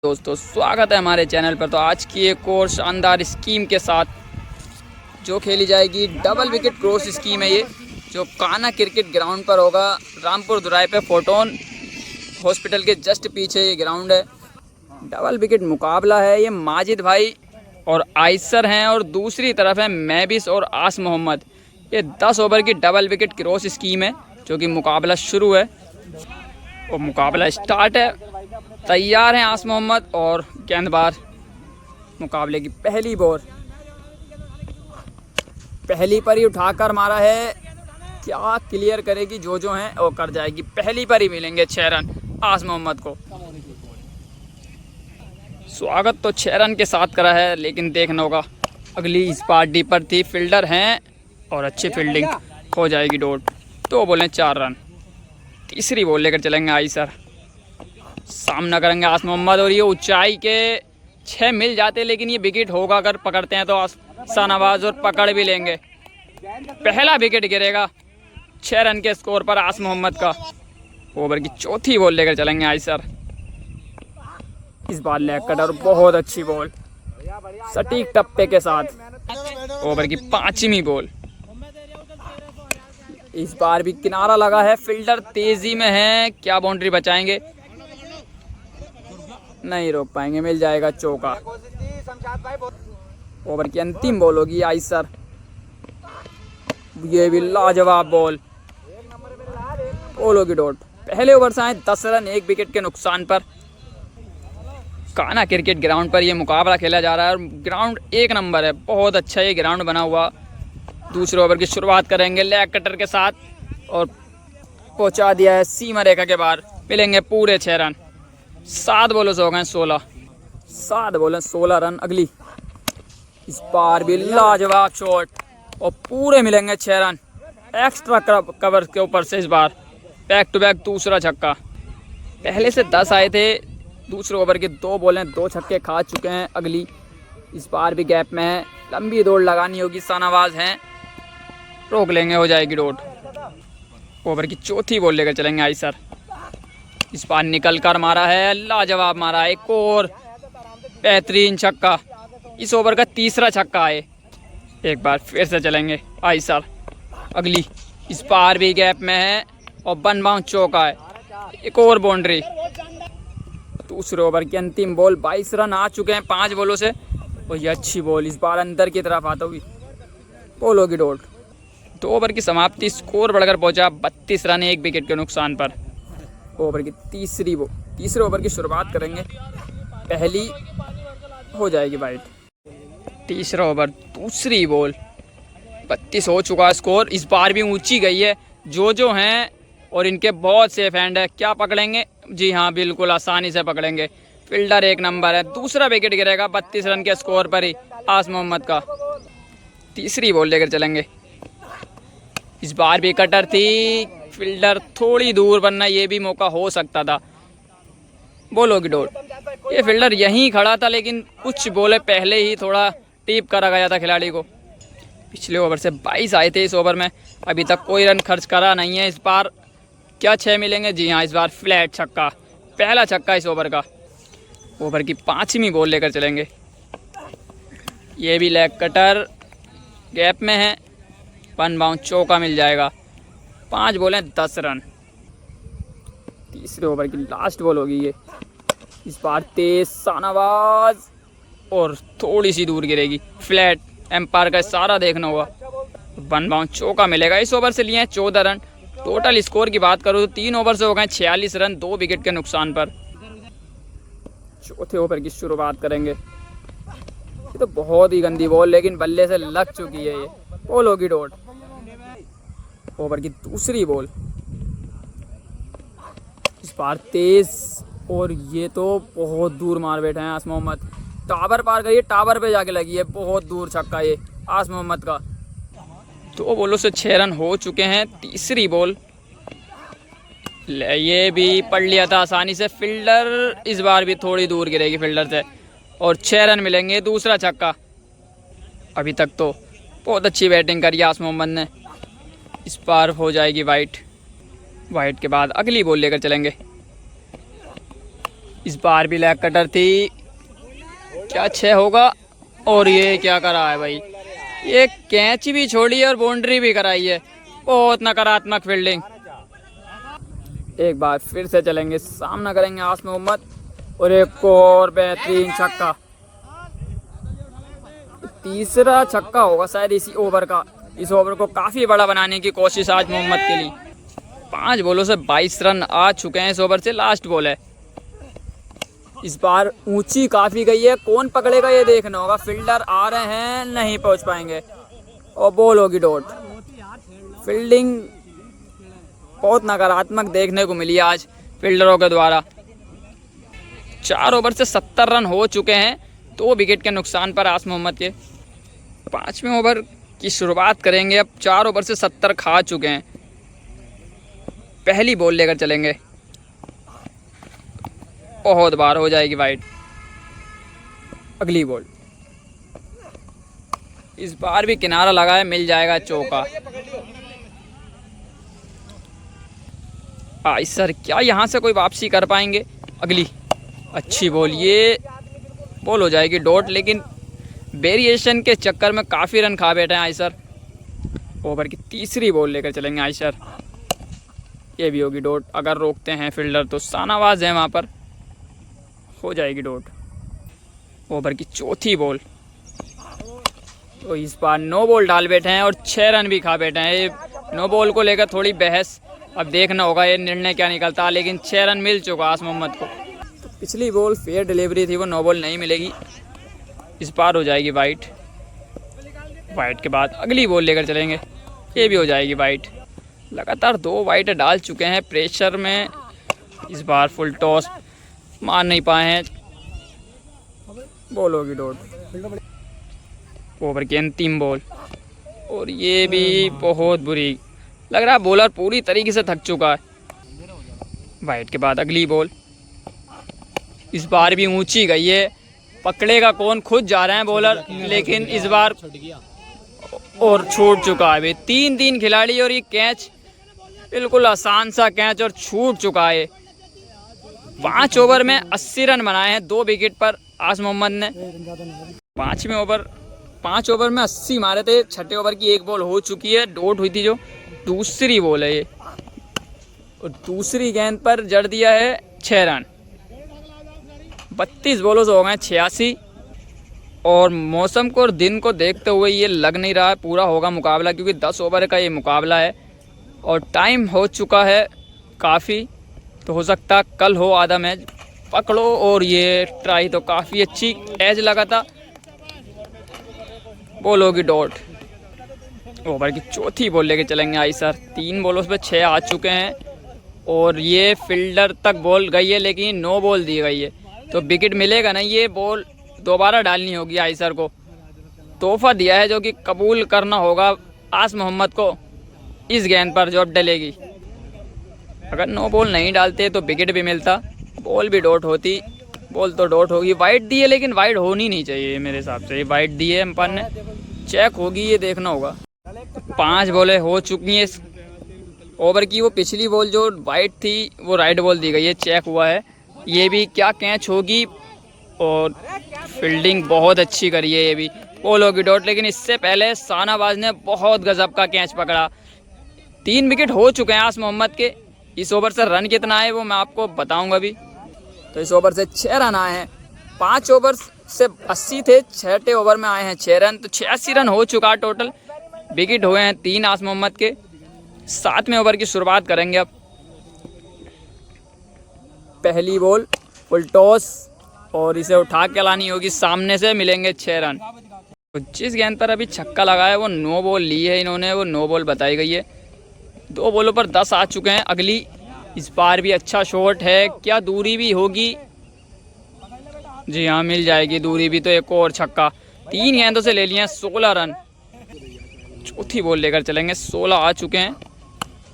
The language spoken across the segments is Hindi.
दोस्तों स्वागत है हमारे चैनल पर। तो आज की एक और शानदार स्कीम के साथ जो खेली जाएगी, डबल विकेट क्रॉस स्कीम है ये, जो कान्हा क्रिकेट ग्राउंड पर होगा, रामपुर दुराई पे फोटोन हॉस्पिटल के जस्ट पीछे ये ग्राउंड है। डबल विकेट मुकाबला है, ये माजिद भाई और आयसर हैं और दूसरी तरफ है मैबिस और आस मोहम्मद। ये 10 ओवर की डबल विकेट क्रॉस स्कीम है, जो कि मुकाबला शुरू है और मुकाबला स्टार्ट है। तैयार हैं आस मोहम्मद और गेंदबाज। मुकाबले की पहली बॉल पहली पर ही उठाकर मारा है, क्या क्लियर करेगी जो हैं और कर जाएगी। पहली पर ही मिलेंगे 6 रन आस मोहम्मद को। स्वागत तो 6 रन के साथ करा है, लेकिन देखना होगा अगली इस बार डीपर थी, फील्डर हैं और अच्छी फील्डिंग हो जाएगी। डॉट तो बोले 4 रन। तीसरी बॉल लेकर चलेंगे आयसर, सामना करेंगे आस मोहम्मद और ये ऊंचाई के 6 मिल जाते, लेकिन ये विकेट होगा अगर पकड़ते हैं तो शाहनवाज और पकड़ भी लेंगे। पहला विकेट गिरेगा 6 रन के स्कोर पर आस मोहम्मद का। ओवर की चौथी बॉल लेकर चलेंगे आयसर, इस बार लेग कटर, बहुत अच्छी बॉल सटीक टप्पे के साथ। ओवर की 5वीं बॉल, इस बार भी किनारा लगा है, फील्डर तेजी में है, क्या बाउंड्री बचाएंगे, नहीं रोक पाएंगे, मिल जाएगा चौका। ओवर की अंतिम बॉल होगी आयसर, ये भी लाजवाब बॉल होगी। डॉट पहले ओवर से आए 10 रन 1 विकेट के नुकसान पर। कान्हा क्रिकेट ग्राउंड पर यह मुकाबला खेला जा रहा है और ग्राउंड 1 नंबर है, बहुत अच्छा ये ग्राउंड बना हुआ। दूसरे ओवर की शुरुआत करेंगे लेग कटर के साथ और पहुंचा दिया है सीमा रेखा के बाहर। मिलेंगे पूरे 6 रन। 7 बॉलों से हो गए 16, 7 बॉलें 16 रन। अगली इस बार भी लाजवाब शॉट और पूरे मिलेंगे 6 रन एक्स्ट्रा कवर के ऊपर से। इस बार बैक टू बैक दूसरा छक्का। पहले से 10 आए थे, दूसरे ओवर की 2 बॉलें 2 छक्के खा चुके हैं। अगली इस बार भी गैप में है, लंबी दौड़ लगानी होगी, शाहनवाज हैं, रोक लेंगे, हो जाएगी डॉट। ओवर की चौथी बॉल लेकर चलेंगे आयसर, इस बार निकल कर मारा है, लाजवाब मारा है, एक और बेहतरीन छक्का। इस ओवर का तीसरा छक्का है। एक बार फिर से चलेंगे आयसर, अगली इस बार भी गैप में है और 1 बाउंस चौका है, एक और बाउंड्री। दूसरे ओवर की अंतिम बॉल, 22 रन आ चुके हैं 5 बॉलों से और ये अच्छी बॉल इस बार अंदर की तरफ आता हुई बॉल होगी डॉट। 2 ओवर की समाप्ति, स्कोर बढ़कर पहुंचा 32 रन 1 विकेट के नुकसान पर। ओवर की तीसरे ओवर की शुरुआत करेंगे, पहली हो जाएगी वाइड। तीसरा ओवर, दूसरी बॉल, 32 हो चुका स्कोर। इस बार भी ऊंची गई है, जो हैं और इनके बहुत सेफ हैंड है, क्या पकड़ेंगे? जी हाँ, बिल्कुल आसानी से पकड़ेंगे, फील्डर 1 नंबर है। दूसरा विकेट गिरेगा 32 रन के स्कोर पर ही आस मोहम्मद का। तीसरी बॉल लेकर चलेंगे, इस बार भी कटर थी, फील्डर थोड़ी दूर, वरना ये भी मौका हो सकता था। बॉल होगी डॉट। ये फील्डर यहीं खड़ा था, लेकिन कुछ बॉलें पहले ही थोड़ा टीप करा गया था खिलाड़ी को। पिछले ओवर से 22 आए थे, इस ओवर में अभी तक कोई रन खर्च करा नहीं है। इस बार क्या 6 मिलेंगे? जी हाँ, इस बार फ्लैट छक्का, पहला छक्का इस ओवर का। ओवर की 5वीं बॉल लेकर चलेंगे, ये भी लेग कटर, गैप में है, 1 बाउंस चौका मिल जाएगा। 5 बॉलें 10 रन। तीसरे ओवर की लास्ट बॉल होगी ये, इस बार तेज, शाहनवाज और थोड़ी सी दूर गिरेगी, फ्लैट, एम्पायर का सारा देखना होगा। 1 बाउंस चौका मिलेगा। इस ओवर से लिए हैं 14 रन। टोटल स्कोर की बात करूँ तो 3 ओवर से हो गए 46 रन 2 विकेट के नुकसान पर। चौथे ओवर की शुरुआत करेंगे, ये तो बहुत ही गंदी बॉल, लेकिन बल्ले से लग चुकी है, ये बॉल होगी डॉट। ओवर की दूसरी बॉल, इस बार तेज और ये तो बहुत दूर मार बैठे हैं आस मोहम्मद, टावर पार करिए, टावर पे जाके लगी है, बहुत दूर छक्का ये आस मोहम्मद का। 2 बॉलों से 6 रन हो चुके हैं। तीसरी बॉल, ये भी पढ़ लिया था आसानी से, फील्डर इस बार भी थोड़ी दूर गिरेगी फील्डर से और 6 रन मिलेंगे, दूसरा छक्का। अभी तक तो बहुत अच्छी बैटिंग करी आस मोहम्मद ने, इस बार हो जाएगी वाइट। वाइट के बाद अगली बॉल लेकर चलेंगे, इस बार भी लेग कटर थी, क्या 6 होगा। और ये क्या करा है भाई, ये कैच भी छोड़ी है और बाउंड्री भी कराई है। बहुत नकारात्मक फील्डिंग। एक बार फिर से चलेंगे, सामना करेंगे आस मोहम्मद और एक और बेहतरीन छक्का। तीसरा छक्का होगा शायद इसी ओवर का। इस ओवर को काफ़ी बड़ा बनाने की कोशिश आज मोहम्मद के लिए। 5 बॉलों से 22 रन आ चुके हैं। इस ओवर से लास्ट बॉल है। इस बार ऊंची काफ़ी गई है, कौन पकड़ेगा ये देखना होगा। फील्डर आ रहे हैं, नहीं पहुंच पाएंगे और बॉल होगी डॉट। फील्डिंग बहुत नकारात्मक देखने को मिली आज फील्डरों के द्वारा। 4 ओवर से 70 रन हो चुके हैं, 2 विकेट के नुकसान पर आस मोहम्मद के। 5वें ओवर की शुरुआत करेंगे। अब 4 ओवर से 70 खा चुके हैं। पहली बॉल लेकर चलेंगे, बहुत बार हो जाएगी वाइड। अगली बॉल, इस बार भी किनारा लगा है, मिल जाएगा चौका। सर क्या यहाँ से कोई वापसी कर पाएंगे। अगली अच्छी बॉल, ये बॉल हो जाएगी डॉट, लेकिन वेरिएशन के चक्कर में काफ़ी रन खा बैठे हैं आइसर। ओवर की तीसरी बॉल लेकर चलेंगे आइसर, ये भी होगी डॉट। अगर रोकते हैं फील्डर तो शानावाज है वहाँ पर, हो जाएगी डॉट। ओवर की चौथी बॉल, तो इस बार नो बॉल डाल बैठे हैं और 6 रन भी खा बैठे हैं। ये नो बॉल को लेकर थोड़ी बहस, अब देखना होगा ये निर्णय क्या निकलता, लेकिन 6 रन मिल चुका आस मोहम्मद को। तो पिछली बॉल फेयर डिलीवरी थी, वो नो बॉल नहीं मिलेगी। इस बार हो जाएगी वाइट। वाइट के बाद अगली बॉल लेकर चलेंगे, ये भी हो जाएगी वाइट। लगातार 2 वाइट डाल चुके हैं प्रेशर में। इस बार फुल टॉस मार नहीं पाए हैं, बॉल होगी डॉट। ओवर की अंतिम बॉल, और ये भी बहुत बुरी लग रहा है, बॉलर पूरी तरीके से थक चुका है। वाइट के बाद अगली बॉल, इस बार भी ऊंची गई है, पकड़ेगा कौन, खुद जा रहे हैं बॉलर, लेकिन इस बार और छूट चुका है। 3 खिलाड़ी और ये कैच बिल्कुल आसान सा कैच और छूट चुका है। 5 ओवर में 80 रन बनाए हैं 2 विकेट पर आस मोहम्मद ने। 5 ओवर में 80 मारे थे। 6ठे ओवर की 1 बॉल हो चुकी है, डॉट हुई थी, जो दूसरी बॉल है ये, और दूसरी गेंद पर जड़ दिया है 6 रन। 32 बॉलों से हो गए 86, और मौसम को और दिन को देखते हुए ये लग नहीं रहा है पूरा होगा मुकाबला, क्योंकि 10 ओवर का ये मुकाबला है और टाइम हो चुका है काफ़ी। तो हो सकता कल हो आधा मैच पकड़ो। और ये ट्राई तो काफ़ी अच्छी एज लगा था, बॉल होगी डॉट। ओवर की चौथी बॉल लेके चलेंगे आइसर। 3 बॉलों पे 6 आ चुके हैं, और ये फील्डर तक बॉल गई है, लेकिन नो बॉल दी गई है, तो विकेट मिलेगा नहीं। ये बॉल दोबारा डालनी होगी आइसर को। तोहफा दिया है जो कि कबूल करना होगा आस मोहम्मद को इस गेंद पर जो अब डलेगी। अगर नो बॉल नहीं डालते तो विकेट भी मिलता, बॉल भी डॉट होती। बॉल तो डॉट होगी, वाइड दी है, लेकिन वाइड होनी नहीं चाहिए मेरे हिसाब से। ये वाइड दी है अंपायर ने, चेक होगी, ये देखना होगा। 5 बॉलें हो चुकी हैं इस ओवर की। वो पिछली बॉल जो वाइड थी वो राइट बॉल दी गई है, चेक हुआ है। ये भी क्या कैच होगी, और फील्डिंग बहुत अच्छी करी है, ये भी बॉल होगी डॉट। लेकिन इससे पहले शानावाज ने बहुत गजब का कैच पकड़ा। 3 विकेट हो चुके हैं आस मोहम्मद के। इस ओवर से रन कितना है वो मैं आपको बताऊंगा अभी। तो इस ओवर से 6 रन आए हैं। 5 ओवर से 80 थे, 6ठे ओवर में आए हैं 6 रन, तो 86 रन हो चुका है टोटल। विकेट हुए हैं 3 आस मोहम्मद के। 7वें ओवर की शुरुआत करेंगे अब। पहली बॉल फुल टॉस, और इसे उठा के लानी होगी, सामने से मिलेंगे 6 रन। तो जिस गेंद पर अभी छक्का लगा है वो नो बॉल ली है इन्होंने, वो नो बॉल बताई गई है। 2 बॉलों पर 10 आ चुके हैं। अगली, इस बार भी अच्छा शॉट है, क्या दूरी भी होगी, जी हाँ मिल जाएगी दूरी भी। तो एक और छक्का, 3 गेंदों से ले लिए हैं 16 रन। चौथी बॉल लेकर चलेंगे, 16 आ चुके हैं।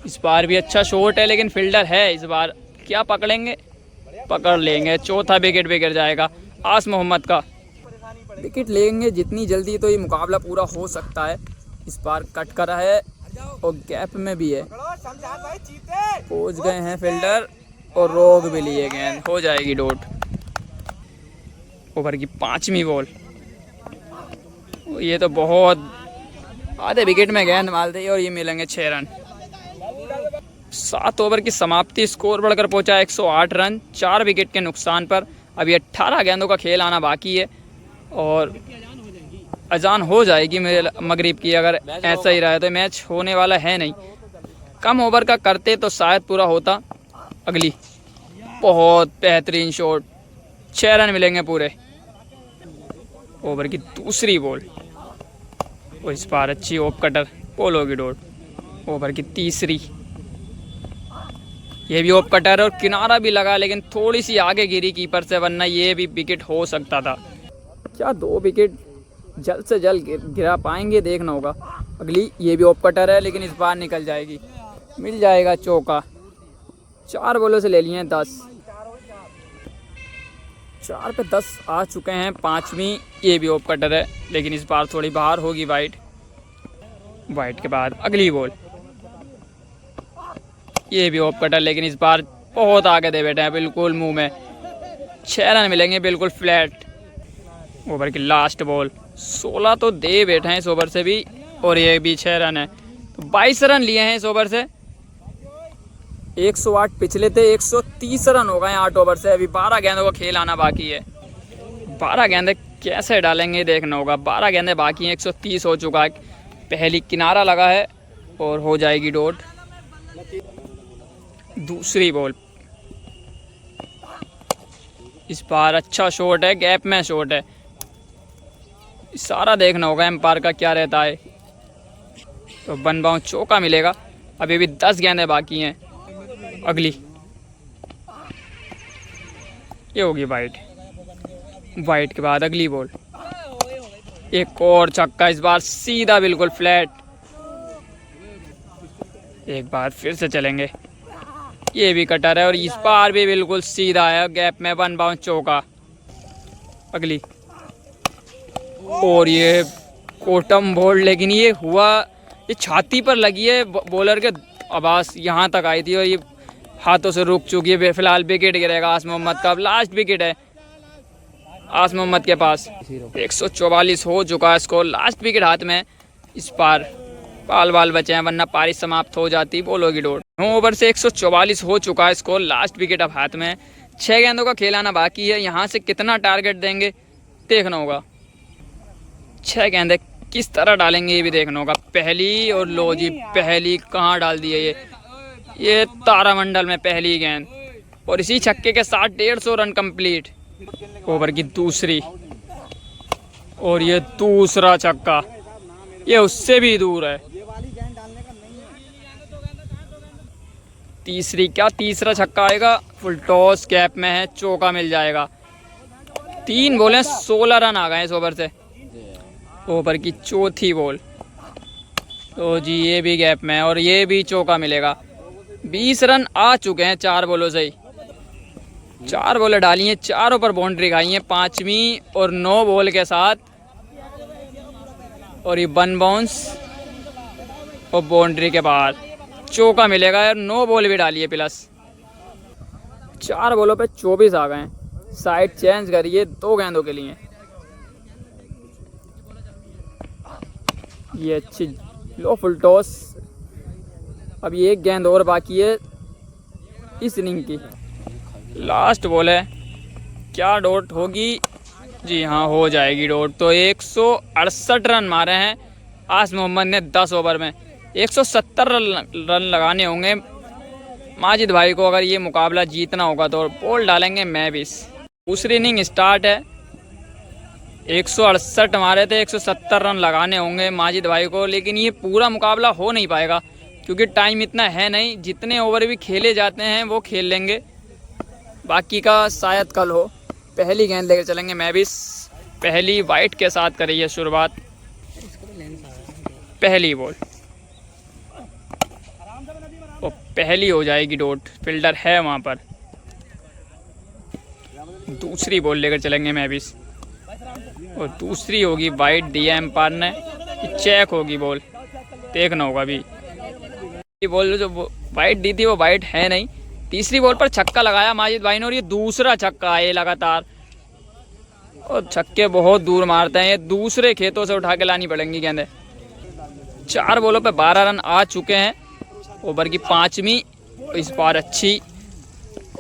इस बार भी अच्छा शॉट है, लेकिन फील्डर है, इस बार क्या पकड़ेंगे, पकड़ लेंगे। चौथा विकेट भी गिर जाएगा आस मोहम्मद का। विकेट लेंगे जितनी जल्दी तो ये मुकाबला पूरा हो सकता है। इस बार कट करा है और गैप में भी है, पहुंच गए हैं फील्डर और रोक भी लिए गेंद, हो जाएगी डॉट। ओवर की 5वीं बॉल। ये तो बहुत आधे विकेट में गेंद मार दी और ये मिलेंगे 6 रन। 7 ओवर की समाप्ति, स्कोर बढ़कर पहुंचा 108 रन 4 विकेट के नुकसान पर। अभी 18 गेंदों का खेल आना बाकी है और अजान हो जाएगी मेरे मगरिब की। अगर ऐसा ही रहा तो मैच होने वाला है नहीं। कम ओवर का करते तो शायद पूरा होता। अगली बहुत बेहतरीन शॉट, 6 रन मिलेंगे पूरे। ओवर की दूसरी बॉल और इस बार अच्छी ऑफ कटर, बॉल होगी डॉट। ओवर की तीसरी, ये भी ऑफ कटर और किनारा भी लगा लेकिन थोड़ी सी आगे गिरी कीपर से, वरना ये भी विकेट हो सकता था। क्या 2 विकेट जल्द से जल्द गिरा पाएंगे, देखना होगा। अगली ये भी ऑफ कटर है लेकिन इस बार निकल जाएगी, मिल जाएगा चौका। 4 बॉलों से ले लिए हैं 10, 4 पे 10 आ चुके हैं। 5वीं ये भी ऑफ कटर है लेकिन इस बार थोड़ी बाहर होगी वाइड। वाइड के बाद अगली बॉल, ये भी ऑफ कटर लेकिन इस बार बहुत आगे दे बैठे हैं, बिल्कुल मुंह में। 6 रन मिलेंगे बिल्कुल फ्लैट। ओवर की लास्ट बॉल, 16 तो दे बैठे हैं इस ओवर से भी और ये भी 6 रन है, तो 22 रन लिए हैं इस ओवर से। 108 पिछले थे, 130 रन हो गए 8 ओवर से। अभी 12 गेंदों का खेल आना बाकी है। 12 गेंदे कैसे डालेंगे देखना होगा। 12 गेंदे बाकी हैं, 130 हो चुका है। पहली किनारा लगा है और हो जाएगी डॉट। दूसरी बॉल, इस बार अच्छा शॉट है, गैप में शॉट है। सारा देखना होगा एम्पायर का क्या रहता है। तो 1 बाउंस चौका मिलेगा। अभी भी 10 गेंदें बाकी हैं। अगली ये होगी वाइड। वाइड के बाद अगली बॉल, एक और छक्का, इस बार सीधा बिल्कुल फ्लैट। एक बार फिर से चलेंगे, ये भी कटर है और इस बार भी बिल्कुल सीधा है, गैप में 1 बाउंस चौका। अगली और ये कोटम बॉल, लेकिन ये हुआ, ये छाती पर लगी है बॉलर के, आवाज़ यहाँ तक आई थी और ये हाथों से रुक चुकी है। फिलहाल विकेट गिरेगा आस मोहम्मद का, अब लास्ट विकेट है आस मोहम्मद के पास। 144 हो चुका है स्कोर, लास्ट विकेट हाथ में। इस बार बाल बाल बचे हैं वरना पारी समाप्त हो जाती, बॉल होगी डॉट। 9 ओवर से 144 हो चुका है स्कोर, लास्ट विकेट अब हाथ में। 6 गेंदों का खेल आना बाकी है। यहाँ से कितना टारगेट देंगे देखना होगा। 6 गेंदें किस तरह डालेंगे ये भी देखना होगा। पहली और लो जी, पहली कहाँ डाल दी है ये तारामंडल में पहली गेंद और इसी छक्के के साथ 150 रन कंप्लीट। ओवर की दूसरी और ये दूसरा छक्का, ये उससे भी दूर है। तीसरी, क्या तीसरा छक्का आएगा, फुल टॉस, गैप में है, चौका मिल जाएगा। 3 बॉलें 16 रन आ गए इस ओवर से। ओवर की चौथी बॉल, तो जी ये भी गैप में है और ये भी चौका मिलेगा। 20 रन आ चुके हैं 4 बॉलों से ही। 4 बॉलें डाली हैं, चारों पर बाउंड्री खाई है। 5वीं और 9 बॉल के साथ और ये 1 बाउंस और बाउंड्री के बाहर चौका मिलेगा यार। 9 बॉल भी डाली है प्लस। 4 बॉलों पे 24 आ गए हैं। साइड चेंज करिए 2 गेंदों के लिए। ये अच्छी लो फुल टॉस। अब ये 1 गेंद और बाकी है इस इनिंग की। लास्ट बॉल है, क्या डॉट होगी? जी हाँ, हो जाएगी डॉट। तो 168 रन मारे हैं आस मोहम्मद ने 10 ओवर में। 170 रन लगाने होंगे माजिद भाई को अगर ये मुकाबला जीतना होगा तो। बॉल डालेंगे मैविस। दूसरी इनिंग स्टार्ट है। 168 मारे थे, 170 रन लगाने होंगे माजिद भाई को, लेकिन ये पूरा मुकाबला हो नहीं पाएगा क्योंकि टाइम इतना है नहीं। जितने ओवर भी खेले जाते हैं वो खेल लेंगे, बाकी का शायद कल हो। पहली गेंद लेकर चलेंगे मैविस। पहली वाइट के साथ करी है शुरुआत। पहली बॉल और पहली हो जाएगी डॉट, फील्डर है वहाँ पर। दूसरी बॉल लेकर चलेंगे मैविस और दूसरी होगी वाइट, दिया एम्पायर ने। चेक होगी बॉल, देखना होगा अभी। ये बॉल जो वाइट दी थी वो वाइट है नहीं। तीसरी बॉल पर छक्का लगाया माजिद भाई ने और ये दूसरा छक्का है लगातार। और छक्के बहुत दूर मारते हैं, ये दूसरे खेतों से उठा के लानी पड़ेंगी गेंदें। 4 बॉलों पे 12 रन आ चुके हैं। ओवर की 5वीं, इस बार अच्छी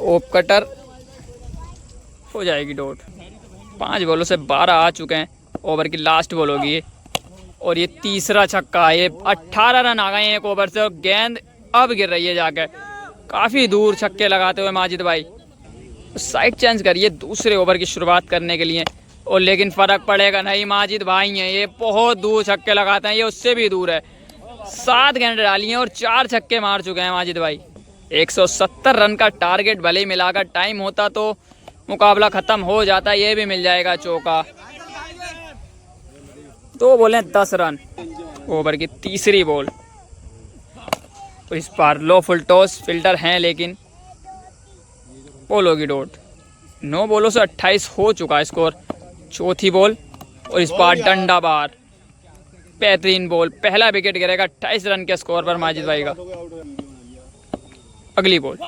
ओप कटर हो जाएगी डॉट। 5 बॉलों से 12 आ चुके हैं, ओवर की लास्ट बॉल होगी ये। और ये तीसरा छक्का, ये 18 रन आ गए हैं एक ओवर से और गेंद अब गिर रही है जाकर। काफ़ी दूर छक्के लगाते हुए माजिद भाई साइड चेंज करिए दूसरे ओवर की शुरुआत करने के लिए। और लेकिन फ़र्क पड़ेगा नहीं, माजिद भाई हैं ये, बहुत दूर छक्के लगाते हैं, ये उससे भी दूर है। 7 गेंद डाली हैं और 4 छक्के मार चुके हैं माजिद भाई। 170 रन का टारगेट भले ही मिलाकर टाइम होता तो मुकाबला ख़त्म हो जाता, ये भी मिल जाएगा चौका। 2 बॉलें 10 रन, ओवर की तीसरी बॉल। तो इस बार लो फुल टॉस, फिल्टर हैं लेकिन बॉल होगी डॉट। 9 बॉलों से 28 हो चुका है स्कोर। चौथी बॉल और इस बार डंडा बार, बेहतरीन बॉल, पहला विकेट गिरेगा 28 रन के स्कोर पर माजिद भाई का। अगली बॉल,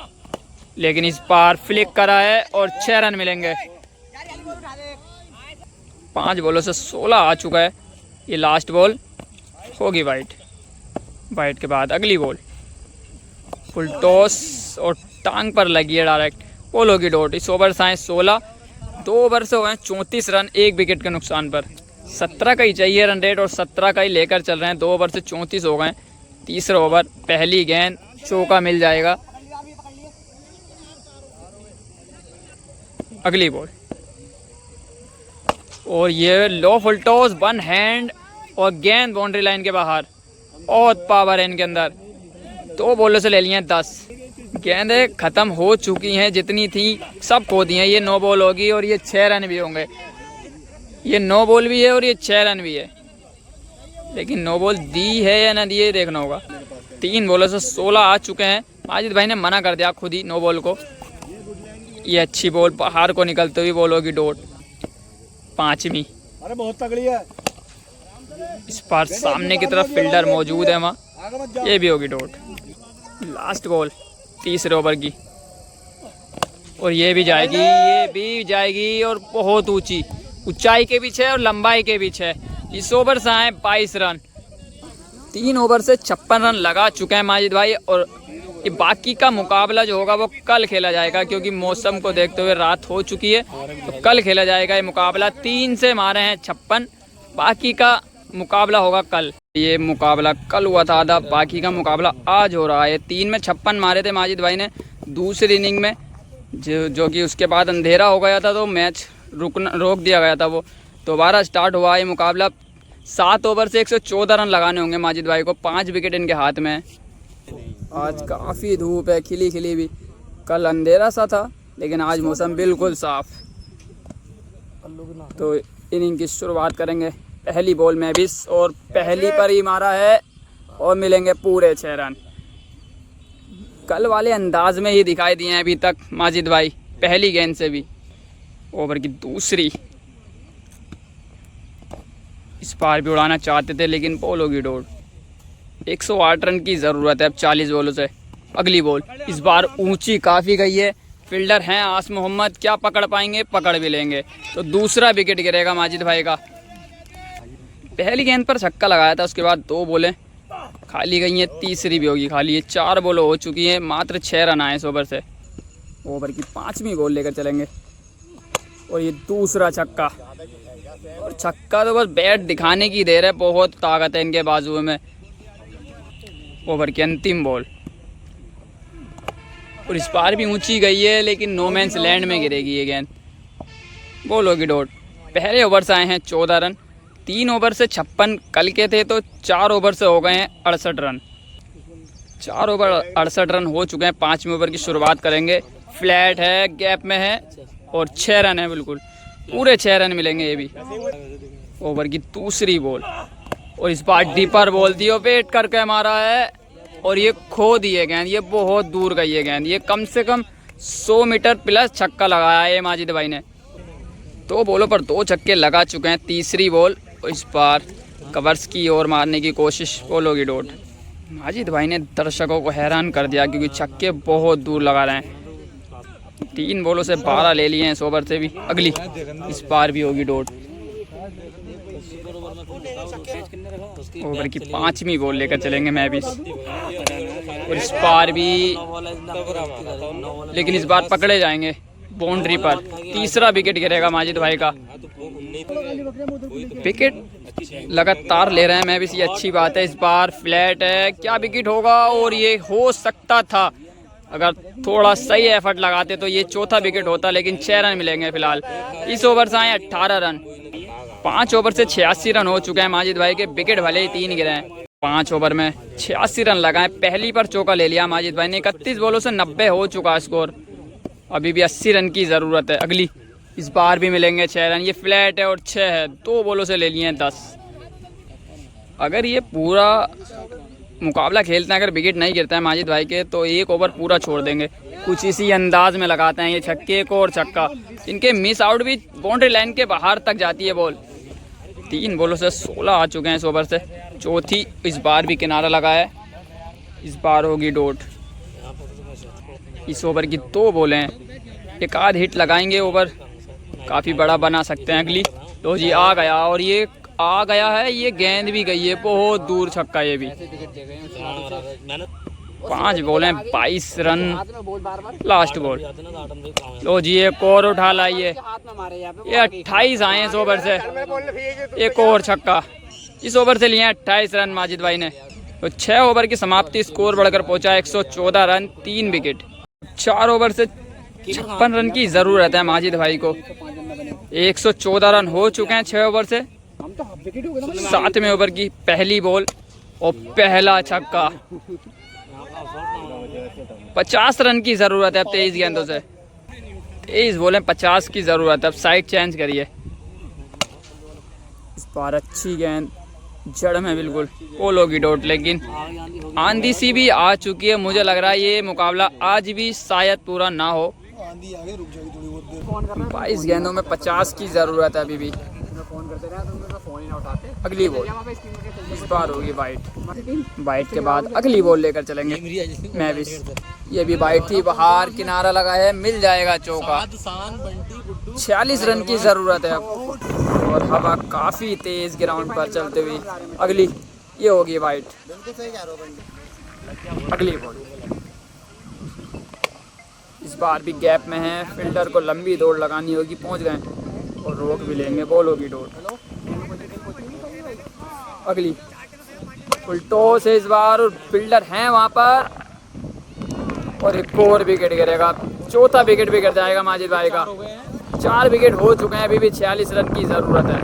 लेकिन इस बार फ्लिक करा है और 6 रन मिलेंगे। 5 बॉलों से 16 आ चुका है, ये लास्ट बॉल होगी वाइड। वाइड के बाद अगली बॉल, फुल टॉस और टांग पर लगी है डायरेक्ट, बॉल होगी डॉट। इस ओवर से आए 16, 2 ओवर से हो गए 34 रन, 1 विकेट के नुकसान पर। 17 का ही चाहिए रन रेट और 17 का ही लेकर चल रहे हैं। 2 ओवर से 34 हो गए। तीसरा ओवर, पहली गेंद, चौका मिल जाएगा। अगली बॉल और ये लो फुल टॉस, 1 हैंड और गेंद बाउंड्री लाइन के बाहर। बहुत पावर है इनके अंदर। 2 बॉलों से ले लिए हैं 10। गेंदें ख़त्म हो चुकी हैं, जितनी थी सब खो दी हैं। ये 9 बॉल होगी और ये 6 रन भी होंगे। ये 9 बॉल भी है और ये 6 रन भी है, लेकिन 9 बॉल दी है या ना दी है देखना होगा। 3 बॉलों से 16 आ चुके हैं। माजिद भाई ने मना कर दिया खुद ही 9 बॉल को। ये अच्छी बॉल, बाहर को निकलते हुई बॉल होगी डॉट। 5वीं, अरे बहुत तगड़ी है। इस बार सामने की तरफ फील्डर मौजूद है वहाँ, ये भी होगी डॉट। लास्ट बॉल तीसरे ओवर की और ये भी जाएगी, ये भी जाएगी और बहुत ऊंची, ऊंचाई के पीछे और लंबाई के पीछे। इस ओवर से आए 22 रन। 3 ओवर से 56 रन लगा चुके हैं माजिद भाई। और ये बाकी का मुकाबला जो होगा वो कल खेला जाएगा, क्योंकि मौसम को देखते हुए रात हो चुकी है, तो कल खेला जाएगा ये मुकाबला। 3 से मारे हैं 56, बाकी का मुकाबला होगा कल। ये मुकाबला कल हुआ था आधा, बाकी का मुकाबला आज हो रहा है। 3 में 56 मारे थे माजिद भाई ने दूसरी इनिंग में, जो कि उसके बाद अंधेरा हो गया था तो मैच रोक दिया गया था। वो दोबारा स्टार्ट हुआ ये मुकाबला। 7 ओवर से 114 रन लगाने होंगे माजिद भाई को। 5 विकेट इनके हाथ में है। आज काफ़ी धूप है, खिली खिली भी। कल अंधेरा सा था, लेकिन आज मौसम बिल्कुल साफ। तो इनिंग की शुरुआत करेंगे। पहली बॉल में भी और पहली पर ही मारा है और मिलेंगे पूरे 6 रन। कल वाले अंदाज में ही दिखाई दिए हैं अभी तक माजिद भाई, पहली गेंद से भी। ओवर की दूसरी, इस बार भी उड़ाना चाहते थे लेकिन बॉल होगी डॉट। 108 रन की ज़रूरत है अब 40 बॉलों से। अगली बॉल इस बार ऊंची काफ़ी गई है। फील्डर हैं आस मोहम्मद, क्या पकड़ पाएंगे? पकड़ भी लेंगे। तो दूसरा विकेट गिरेगा माजिद भाई का। पहली गेंद पर छक्का लगाया था, उसके बाद 2 बॉलें खाली गई हैं, तीसरी भी होगी खाली। ये 4 बॉलें हो चुकी हैं, मात्र 6 रन आए इस ओवर से। ओवर की 5वीं बॉल लेकर चलेंगे और ये दूसरा छक्का। और छक्का तो बस बैट दिखाने की देर है, बहुत ताकत है इनके बाजुओं में। ओवर की अंतिम बॉल और इस बार भी ऊंची गई है, लेकिन नो मैंस लैंड में गिरेगी ये गेंद। बॉल होगी डॉट। पहले ओवर से आए हैं 14 रन। 3 ओवर से 56 कल के थे, तो 4 ओवर से हो गए हैं 68 रन। 4 ओवर 68 रन हो चुके हैं। 5वें ओवर की शुरुआत करेंगे। फ्लैट है, गैप में है और 6 रन है, बिल्कुल पूरे 6 रन मिलेंगे ये भी। ओवर की दूसरी बॉल और इस बार डीपर बॉल दी और वेट करके मारा है और ये खो दी है गेंद। ये बहुत दूर गई है गेंद, ये कम से कम 100 मीटर प्लस छक्का लगाया है माजिद भाई ने। 2 बॉलों पर 2 छक्के लगा चुके हैं। तीसरी बॉल और इस बार कवर्स की ओर मारने की कोशिश, बॉल होगी डॉट। माजिद भाई ने दर्शकों को हैरान कर दिया, क्योंकि छक्के बहुत दूर लगा रहे हैं। 3 बॉलों से 12 ले लिए हैं इस ओवर से भी। अगली इस बार भी होगी डॉट। ओवर की 5वीं बॉल लेकर चलेंगे मैविस, और इस बार भी, लेकिन इस बार पकड़े जाएंगे बाउंड्री पर। तीसरा विकेट गिरेगा माजिद भाई का। विकेट लगातार ले रहे हैं मैविस, ये अच्छी बात है। इस बार फ्लैट है, क्या विकेट होगा, और ये हो सकता था अगर थोड़ा सही एफर्ट लगाते तो ये चौथा विकेट होता, लेकिन 6 रन मिलेंगे फिलहाल। इस ओवर से आए 18 रन। 5 ओवर से 86 रन हो चुके हैं माजिद भाई के। विकेट भले ही 3 गिरे हैं, 5 ओवर में 86 रन लगाए। पहली पर चौका ले लिया माजिद भाई ने। 31 बॉलों से 90 हो चुका स्कोर। अभी भी 80 रन की ज़रूरत है। अगली इस बार भी मिलेंगे 6 रन। ये फ्लैट है और 6 है, 2 बॉलों से ले लिए हैं 10। अगर ये पूरा मुकाबला खेलते हैं, अगर विकेट नहीं गिरता है माजिद भाई के, तो 1 ओवर पूरा छोड़ देंगे। कुछ इसी अंदाज में लगाते हैं ये छक्के को और छक्का। इनके मिस आउट भी बाउंड्री लाइन के बाहर तक जाती है बॉल। 3 बॉलों से 16 आ चुके हैं इस ओवर से। चौथी इस बार भी किनारा लगा है, इस बार होगी डॉट। इस ओवर की 2 बॉलें हैं, एक आध हिट लगाएंगे, ओवर काफ़ी बड़ा बना सकते हैं। अगली लो जी आ गया, और ये आ गया है, ये गेंद भी गई है बहुत दूर, छक्का ये भी। 5 बॉलें 22 रन, लास्ट बॉल। लो जी एक और उठा लाइए, ये 28 आए हैं इस ओवर से। एक और छक्का, इस ओवर से लिए 28 रन माजिद भाई ने। तो 6 ओवर की समाप्ति, स्कोर बढ़कर पहुंचा 114 रन, 3 विकेट। 4 ओवर से 56 रन की ज़रूरत है माजिद भाई को। 114 रन हो चुके हैं 6 ओवर से। 7वें ओवर की पहली बॉल और पहला छक्का। 50 रन की ज़रूरत है अब 23 गेंदों से। 23 बॉलें 50 की ज़रूरत है। अब साइड चेंज करिए। इस बार अच्छी गेंद जड़ में बिल्कुल, पोलो की डॉट, लेकिन आंधी सी भी आ चुकी है। मुझे लग रहा है ये मुकाबला आज भी शायद पूरा ना हो। 22 गेंदों में 50 की ज़रूरत है अभी भी। अगली बॉल इस बार होगी वाइट। वाइट के बाद अगली बॉल लेकर चलेंगे मैविस। ये भी वाइट थी, बाहर किनारा लगा है, मिल जाएगा चौका। 46 रन की ज़रूरत है अब, और हवा काफ़ी तेज़ ग्राउंड पर चलते हुए। अगली ये होगी वाइट। अगली बॉल इस बार भी गैप में है, फील्डर को लंबी दौड़ लगानी होगी। पहुंच गए और रोक भी लेंगे, बॉल होगी डॉट। अगली फुल टॉस है इस बार, और फील्डर हैं वहाँ पर, और एक और विकेट गिरेगा। चौथा विकेट भी गिर जाएगा माजिद भाई का। 4 विकेट हो चुके हैं, अभी भी 46 रन की ज़रूरत है।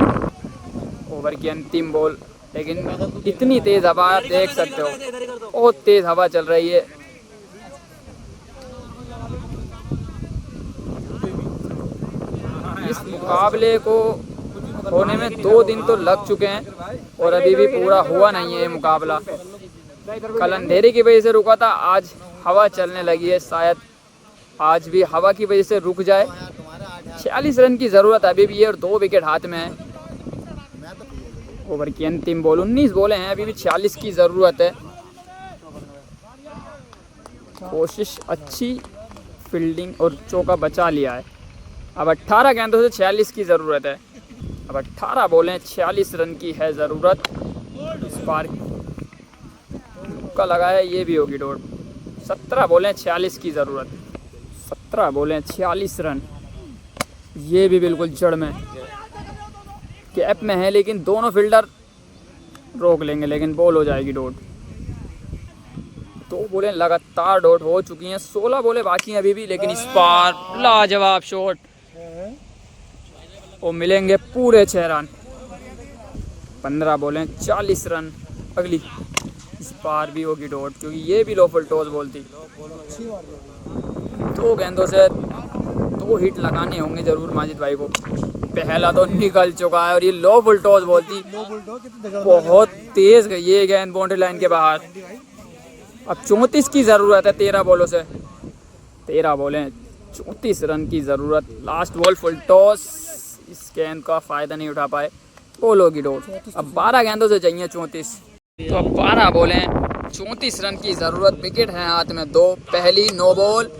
ओवर की अंतिम बॉल, लेकिन इतनी तेज़ हवा आप देख सकते हो, बहुत तेज़ हवा चल रही है। इस मुकाबले को होने में 2 दिन तो लग चुके हैं, और अभी भी पूरा हुआ नहीं है ये मुकाबला। कल अंधेरे की वजह से रुका था, आज हवा चलने लगी है, शायद आज भी हवा की वजह से रुक जाए। 46 रन की ज़रूरत अभी भी है, और 2 विकेट हाथ में है। ओवर की अंतिम बॉल, 19 बॉलें हैं, अभी भी 46 की ज़रूरत है। कोशिश अच्छी, फील्डिंग और चौका बचा लिया है। अब 18 गेंदों से 46 की ज़रूरत है। अब 18 बॉलें, 46 रन की है ज़रूरत। इस बार का लगा है, ये भी होगी डॉट। 17 बॉलें 46 की ज़रूरत। 17 बॉलें 46 रन, ये भी बिल्कुल जड़ में, गैप में है, लेकिन दोनों फील्डर रोक लेंगे, लेकिन बॉल हो जाएगी डॉट। 2 बॉलें लगातार डॉट हो चुकी हैं। 16 बॉलें बाकी हैं अभी भी, लेकिन इस बार लाजवाब शॉट, और मिलेंगे पूरे 6 रन। 15 बॉलें 40 रन। अगली इस बार भी होगी डॉट, क्योंकि ये भी लो फुल टॉस बॉल थी। 2 गेंदों से 2 हिट लगाने होंगे जरूर माजिद भाई को। पहला तो निकल चुका है, और ये लो फुल टॉस बॉल थी, बहुत तेज़ गई ये गेंद बाउंड्री लाइन के बाहर। अब 34 की ज़रूरत है 13 बॉलों से। 13 बॉलें 34 रन की ज़रूरत। लास्ट बॉल फुल टॉस, इस गेंद का फ़ायदा नहीं उठा पाए, बॉल होगी डॉट। अब 12 गेंदों से चाहिए 34, तो अब 12 बॉलें 34 रन की ज़रूरत। विकेट है हाथ में 2, पहली नो बॉल,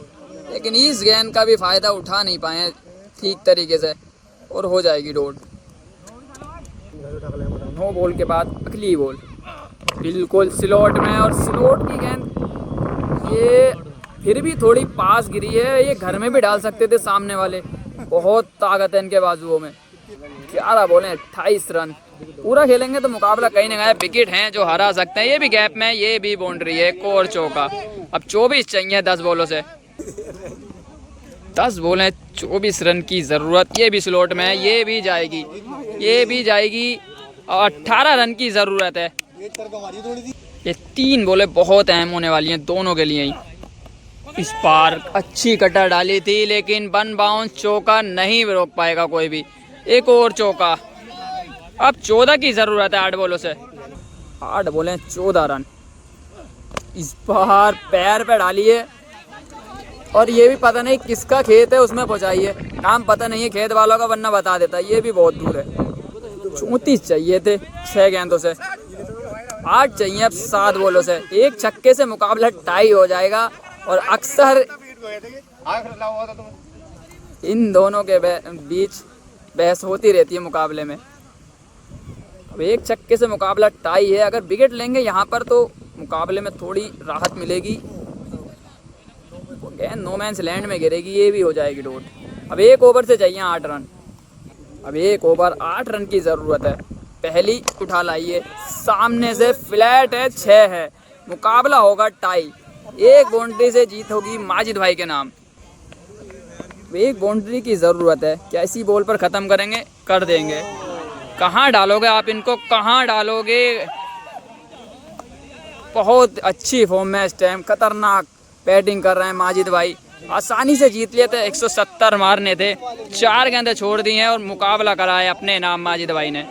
लेकिन इस गेंद का भी फ़ायदा उठा नहीं पाए ठीक तरीके से और हो जाएगी डॉट। 9 बॉल के बाद अगली बॉल बिल्कुल स्लॉट में, और स्लॉट की गेंद ये फिर भी थोड़ी पास गिरी है, ये घर में भी डाल सकते थे सामने वाले, बहुत ताकत है इनके बाजुओं में। 11 बॉलें 28 रन, पूरा खेलेंगे तो मुकाबला कहीं ना कहीं विकेट हैं जो हरा सकते हैं। ये भी गैप में, ये भी बाउंड्री है, एक और चौका। अब 24 चाहिए 10 बॉलों से, 10 बॉलें 24 रन की ज़रूरत। ये भी स्लॉट में है, ये भी जाएगी, ये भी जाएगी, और 18 रन की ज़रूरत है। ये 3 बॉलें बहुत अहम होने वाली हैं दोनों के लिए ही। इस पार अच्छी कटर डाली थी लेकिन वन बाउंस, चौका नहीं रोक पाएगा कोई भी। एक और चौका। अब 14 की ज़रूरत है 8 बॉलों से। 8 बॉलें 14 रन। इस बार पैर पे डाली है, और ये भी पता नहीं किसका खेत है उसमें पहुँचाइए, नाम पता नहीं है खेत वालों का, वरना बता देता। ये भी बहुत दूर है। 34 चाहिए थे 6 गेंदों से, 8 चाहिए अब 7 बॉलों से। एक छक्के से मुकाबला टाई हो जाएगा, और अक्सर इन दोनों के बीच बहस होती रहती है मुकाबले में। अब एक छक्के से मुकाबला टाई है, अगर विकेट लेंगे यहाँ पर तो मुकाबले में थोड़ी राहत मिलेगी। गेंद नो मैंस लैंड में गिरेगी, ये भी हो जाएगी डॉट। अब एक ओवर से चाहिए 8 रन, अब एक ओवर 8 रन की ज़रूरत है। पहली उठा लाइए, सामने से फ्लैट है, 6 है, मुकाबला होगा टाई। एक बाउंड्री से जीत होगी माजिद भाई के नाम। एक बाउंड्री की ज़रूरत है, कैसी बॉल पर ख़त्म करेंगे, कर देंगे। कहाँ डालोगे आप इनको, कहाँ डालोगे? बहुत अच्छी फॉर्म में इस टाइम, खतरनाक बैटिंग कर रहे हैं माजिद भाई। आसानी से जीत लिए थे, 170 मारने थे, 4 गेंदें छोड़ दी हैं और मुकाबला कराया अपने नाम माजिद भाई ने।